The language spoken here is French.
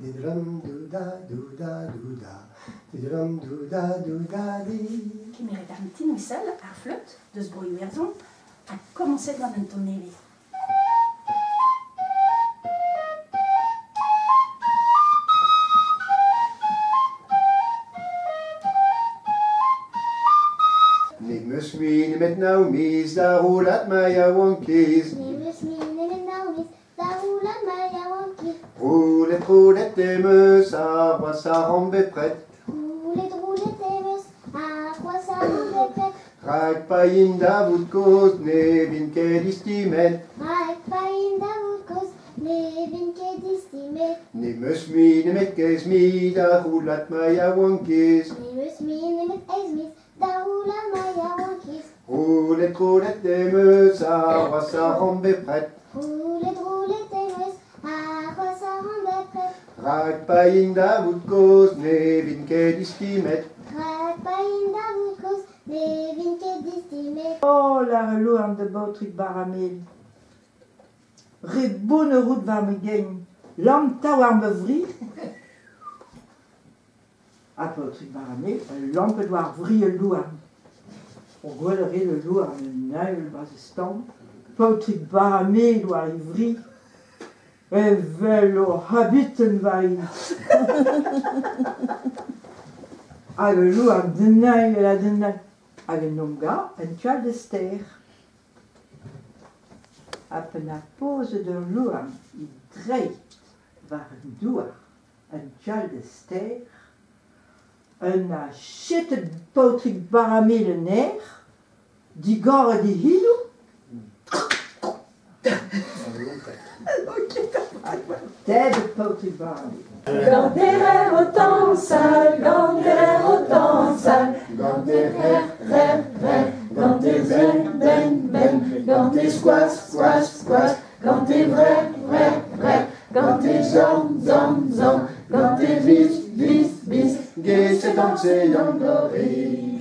Qui mérite un petit whistle à flûte de ce bruit version à commencer dans un tonneau. Nemus mine met nou mis, daar roelat mij jouw kies. Nemus mine met nou mis, daar roelat mij jouw kies. Roulet, nemus, à quoi ça rend prête. Roulet, nemus, à quoi ça rend prête. Raak païn Davoudkos, nevin ke distimet. Raak païn Davoudkos, nevin ke distimet. Nemus mine met kesmi, daar roelat mij jouw kies. Nemus mine met esmis, daar roelat mij jouw kies. Roulet, nemus, à quoi ça rend prête. Roulet, nemus, à quoi ça rend prête. Raak païn Davoudkos, nevin ke distimet. Raak païn Davoudkos, nevin ke distimet. Oh, la relouan de Boutrik Baramil. Re bonne route va me gagne. Lam ta war me vri. A Boutrik Baramil, lam peut doar vri le louan. On gwellerait le louan, le nail, basistan. Boutrik Baramil doar ivri. E velo habiten vai. A le louan de nail, la de nail. Hag un nomga, un tchal de ster. Apen a pose de louan, I dreit war un douar, un tchal de ster. Un a chetet Boutrik Baramil en air, di gore di hilou. Ted Boutrik Baramil. Quand des rêves autant sales, quand des rêves autant sales, quand des rêves, quand des ben, quand des squash, quand des vrai, quand des zong, quand des bis, Geest dansen, jongeri.